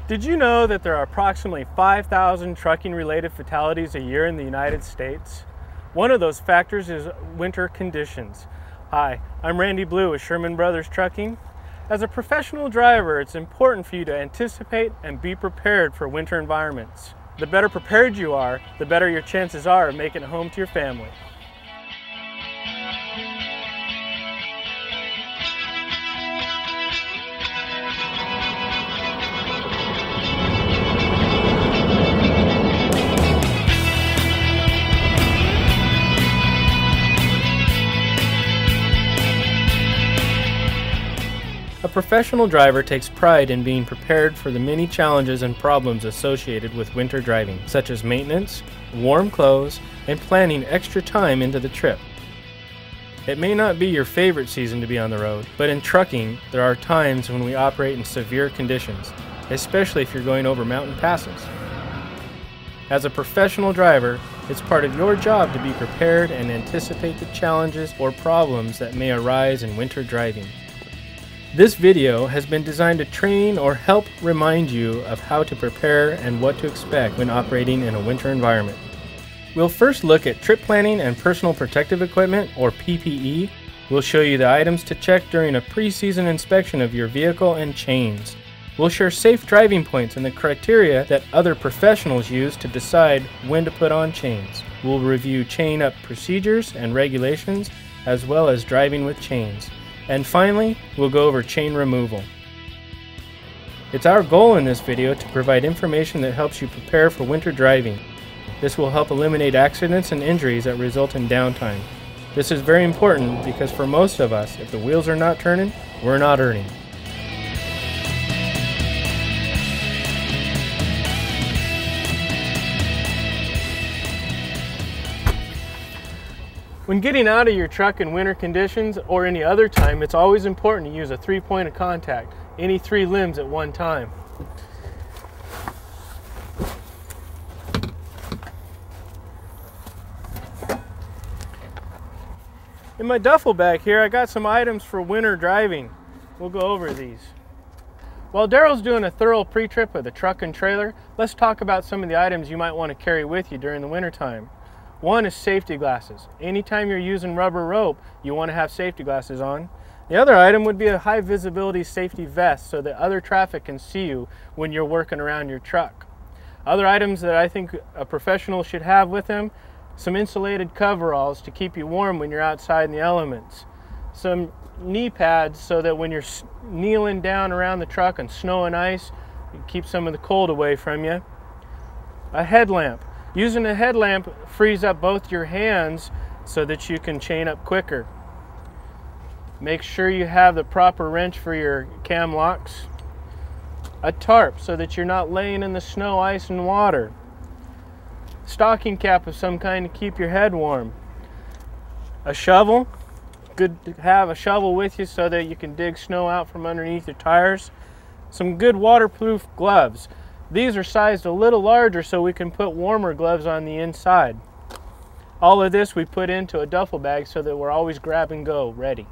Did you know that there are approximately 5,000 trucking-related fatalities a year in the United States? One of those factors is winter conditions. Hi, I'm Randy Blue with Sherman Brothers Trucking. As a professional driver, it's important for you to anticipate and be prepared for winter environments. The better prepared you are, the better your chances are of making it home to your family. A professional driver takes pride in being prepared for the many challenges and problems associated with winter driving, such as maintenance, warm clothes, and planning extra time into the trip. It may not be your favorite season to be on the road, but in trucking, there are times when we operate in severe conditions, especially if you're going over mountain passes. As a professional driver, it's part of your job to be prepared and anticipate the challenges or problems that may arise in winter driving. This video has been designed to train or help remind you of how to prepare and what to expect when operating in a winter environment. We'll first look at trip planning and personal protective equipment, or PPE. We'll show you the items to check during a pre-season inspection of your vehicle and chains. We'll share safe driving points and the criteria that other professionals use to decide when to put on chains. We'll review chain up procedures and regulations, as well as driving with chains. And finally, we'll go over chain removal. It's our goal in this video to provide information that helps you prepare for winter driving. This will help eliminate accidents and injuries that result in downtime. This is very important because for most of us, if the wheels are not turning, we're not earning. When getting out of your truck in winter conditions or any other time, it's always important to use a 3-point of contact, any 3 limbs at one time. In my duffel bag here, I got some items for winter driving. We'll go over these. While Daryl's doing a thorough pre-trip of the truck and trailer, let's talk about some of the items you might want to carry with you during the winter time. One is safety glasses. Anytime you're using rubber rope, you want to have safety glasses on. The other item would be a high visibility safety vest so that other traffic can see you when you're working around your truck. Other items that I think a professional should have with them: some insulated coveralls to keep you warm when you're outside in the elements. Some knee pads so that when you're kneeling down around the truck on snow and ice, you keep some of the cold away from you. A headlamp. Using a headlamp frees up both your hands so that you can chain up quicker. Make sure you have the proper wrench for your cam locks. A tarp so that you're not laying in the snow, ice, and water. Stocking cap of some kind to keep your head warm. A shovel. Good to have a shovel with you so that you can dig snow out from underneath your tires. Some good waterproof gloves. These are sized a little larger so we can put warmer gloves on the inside. All of this we put into a duffel bag so that we're always grab and go ready.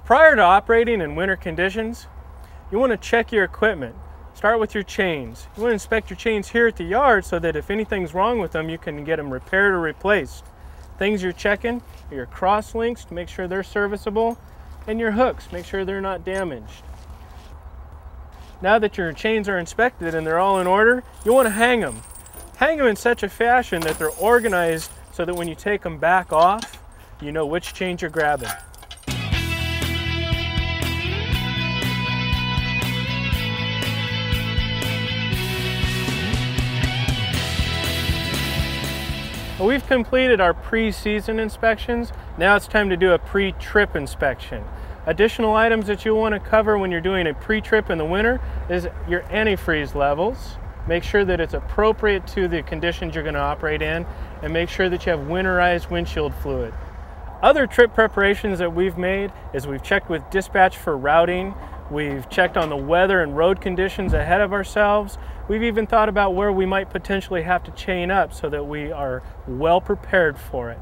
Prior to operating in winter conditions, you want to check your equipment. Start with your chains. You want to inspect your chains here at the yard so that if anything's wrong with them, you can get them repaired or replaced. Things you're checking are your cross links to make sure they're serviceable, and your hooks, make sure they're not damaged. Now that your chains are inspected and they're all in order, you want to hang them. Hang them in such a fashion that they're organized so that when you take them back off, you know which chains you're grabbing. Well, we've completed our pre-season inspections. Now it's time to do a pre-trip inspection. Additional items that you'll want to cover when you're doing a pre-trip in the winter is your antifreeze levels. Make sure that it's appropriate to the conditions you're going to operate in, and make sure that you have winterized windshield fluid. Other trip preparations that we've made is we've checked with dispatch for routing, we've checked on the weather and road conditions ahead of ourselves. We've even thought about where we might potentially have to chain up so that we are well prepared for it.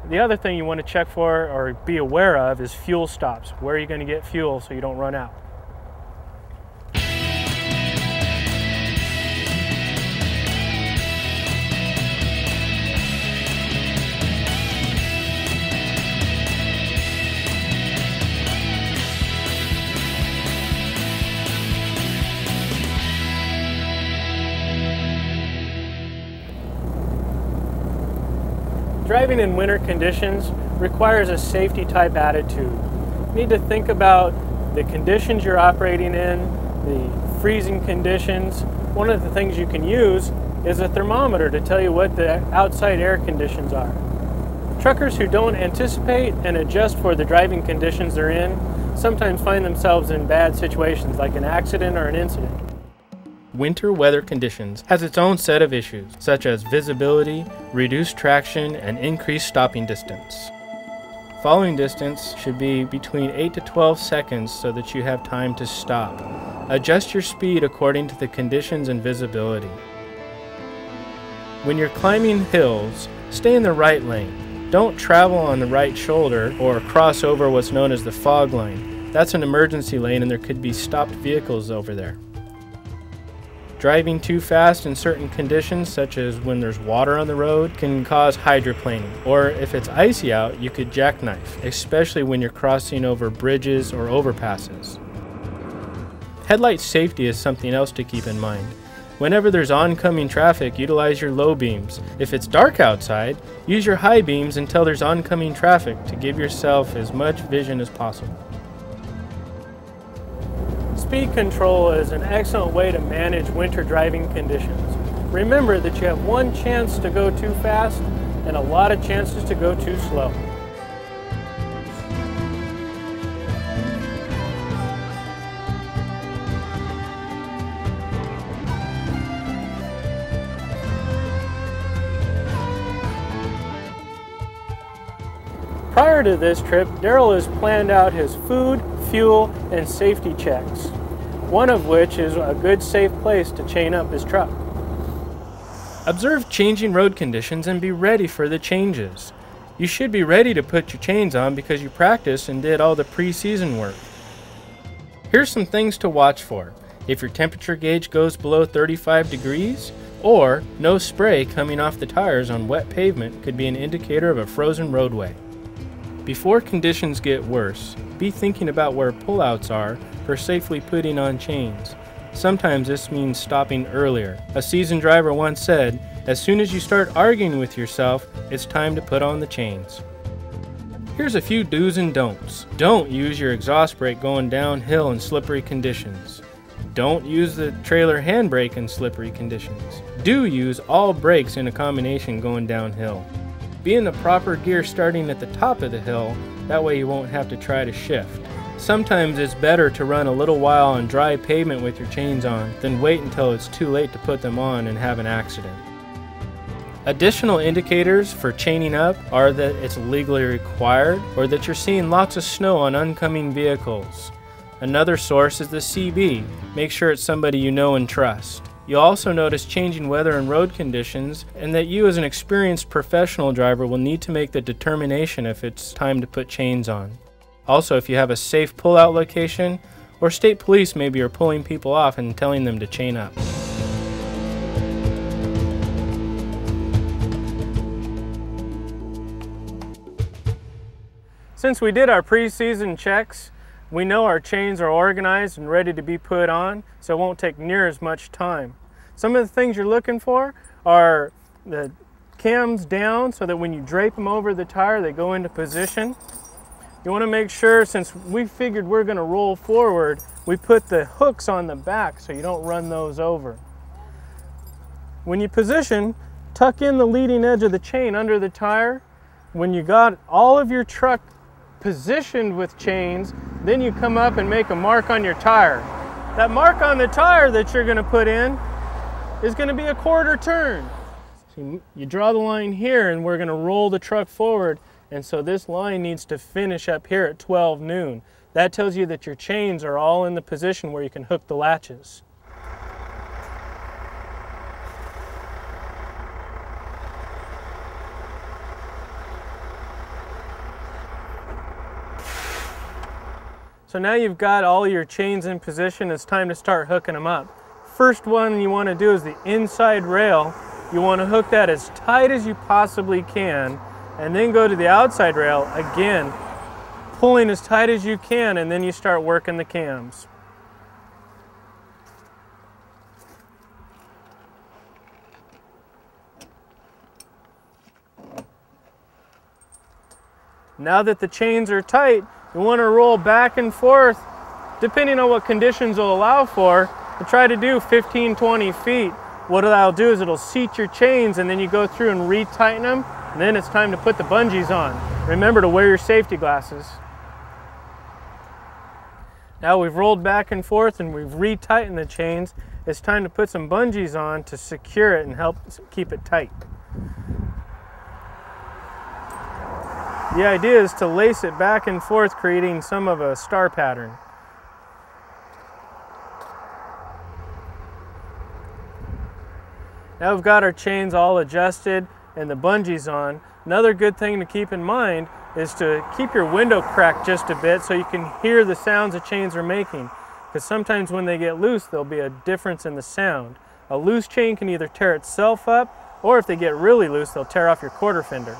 The other thing you want to check for or be aware of is fuel stops. Where are you going to get fuel so you don't run out? Driving in winter conditions requires a safety type attitude. You need to think about the conditions you're operating in, the freezing conditions. One of the things you can use is a thermometer to tell you what the outside air conditions are. Truckers who don't anticipate and adjust for the driving conditions they're in sometimes find themselves in bad situations like an accident or an incident. Winter weather conditions has its own set of issues, such as visibility, reduced traction, and increased stopping distance. Following distance should be between 8 to 12 seconds so that you have time to stop. Adjust your speed according to the conditions and visibility. When you're climbing hills, stay in the right lane. Don't travel on the right shoulder or cross over what's known as the fog line. That's an emergency lane and there could be stopped vehicles over there. Driving too fast in certain conditions, such as when there's water on the road, can cause hydroplaning. Or if it's icy out, you could jackknife, especially when you're crossing over bridges or overpasses. Headlight safety is something else to keep in mind. Whenever there's oncoming traffic, utilize your low beams. If it's dark outside, use your high beams until there's oncoming traffic to give yourself as much vision as possible. Speed control is an excellent way to manage winter driving conditions. Remember that you have one chance to go too fast and a lot of chances to go too slow. Prior to this trip, Daryl has planned out his food, fuel, and safety checks, one of which is a good safe place to chain up his truck. Observe changing road conditions and be ready for the changes. You should be ready to put your chains on because you practiced and did all the pre-season work. Here's some things to watch for. If your temperature gauge goes below 35 degrees, or no spray coming off the tires on wet pavement could be an indicator of a frozen roadway. Before conditions get worse, be thinking about where pullouts are for safely putting on chains. Sometimes this means stopping earlier. A seasoned driver once said, as soon as you start arguing with yourself, it's time to put on the chains. Here's a few do's and don'ts. Don't use your exhaust brake going downhill in slippery conditions. Don't use the trailer handbrake in slippery conditions. Do use all brakes in a combination going downhill. Be in the proper gear starting at the top of the hill, that way you won't have to try to shift. Sometimes it's better to run a little while on dry pavement with your chains on than wait until it's too late to put them on and have an accident. Additional indicators for chaining up are that it's legally required or that you're seeing lots of snow on oncoming vehicles. Another source is the CB. Make sure it's somebody you know and trust. You'll also notice changing weather and road conditions, and that you as an experienced professional driver will need to make the determination if it's time to put chains on. Also, if you have a safe pull-out location, or state police maybe are pulling people off and telling them to chain up. Since we did our pre-season checks, we know our chains are organized and ready to be put on, so it won't take near as much time. Some of the things you're looking for are the cams down so that when you drape them over the tire, they go into position. You want to make sure, since we figured we're going to roll forward, we put the hooks on the back so you don't run those over. When you position, tuck in the leading edge of the chain under the tire. When you got all of your truck positioned with chains, then you come up and make a mark on your tire. That mark on the tire that you're going to put in is going to be a quarter turn. So you draw the line here and we're going to roll the truck forward And so this line needs to finish up here at 12 noon. That tells you that your chains are all in the position where you can hook the latches. So now you've got all your chains in position, it's time to start hooking them up. First one you want to do is the inside rail. You want to hook that as tight as you possibly can, and then go to the outside rail, again, pulling as tight as you can, and then you start working the cams. Now that the chains are tight, you want to roll back and forth, depending on what conditions will allow for, to try to do 15-20 feet. What that'll do is it'll seat your chains, and then you go through and retighten them, and then it's time to put the bungees on. Remember to wear your safety glasses. Now we've rolled back and forth and we've retightened the chains. It's time to put some bungees on to secure it and help keep it tight. The idea is to lace it back and forth, creating some of a star pattern. Now we've got our chains all adjusted and the bungees on. Another good thing to keep in mind is to keep your window cracked just a bit so you can hear the sounds the chains are making. Because sometimes when they get loose, there'll be a difference in the sound. A loose chain can either tear itself up, or if they get really loose, they'll tear off your quarter fender.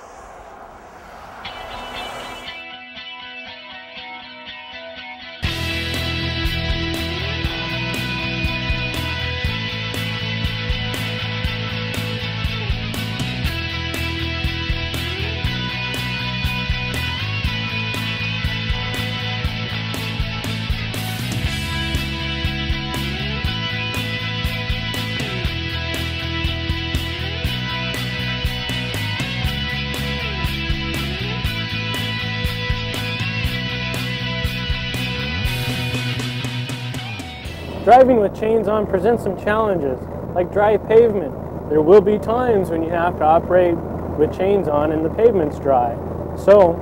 Driving with chains on presents some challenges, like dry pavement. There will be times when you have to operate with chains on and the pavement's dry. So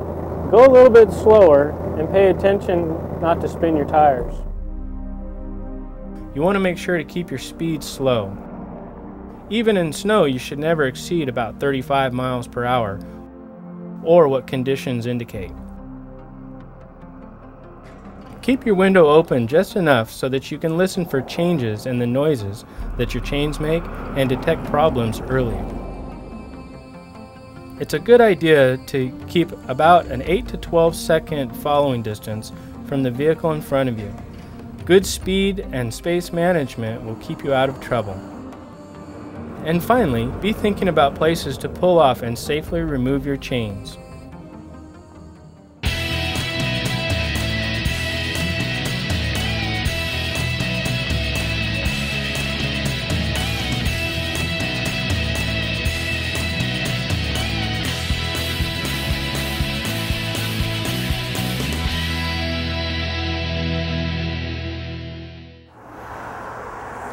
go a little bit slower and pay attention not to spin your tires. You want to make sure to keep your speed slow. Even in snow, you should never exceed about 35 miles per hour, or what conditions indicate. Keep your window open just enough so that you can listen for changes in the noises that your chains make and detect problems early. It's a good idea to keep about an 8 to 12 second following distance from the vehicle in front of you. Good speed and space management will keep you out of trouble. And finally, be thinking about places to pull off and safely remove your chains.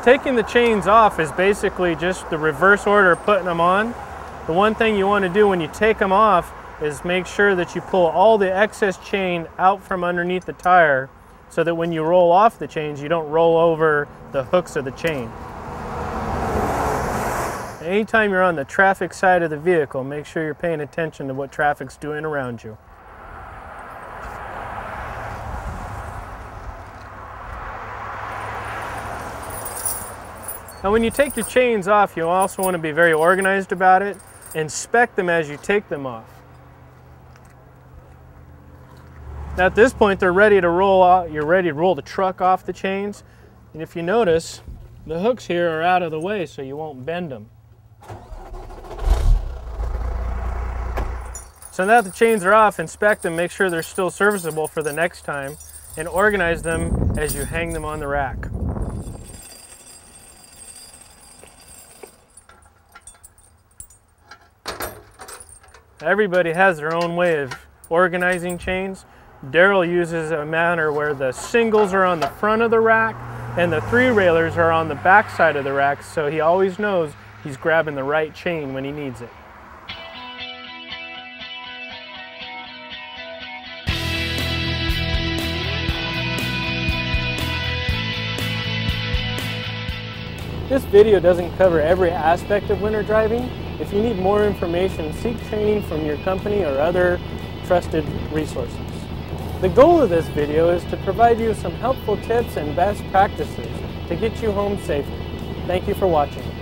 Taking the chains off is basically just the reverse order of putting them on. The one thing you want to do when you take them off is make sure that you pull all the excess chain out from underneath the tire so that when you roll off the chains, you don't roll over the hooks of the chain. Anytime you're on the traffic side of the vehicle, make sure you're paying attention to what traffic's doing around you. Now when you take your chains off, you also want to be very organized about it. Inspect them as you take them off. Now at this point they're ready to roll out. You're ready to roll the truck off the chains. And if you notice, the hooks here are out of the way so you won't bend them. So now that the chains are off, inspect them, make sure they're still serviceable for the next time, and organize them as you hang them on the rack. Everybody has their own way of organizing chains. Daryl uses a manner where the singles are on the front of the rack and the three railers are on the back side of the rack, so he always knows he's grabbing the right chain when he needs it. This video doesn't cover every aspect of winter driving. If you need more information, seek training from your company or other trusted resources. The goal of this video is to provide you some helpful tips and best practices to get you home safely. Thank you for watching.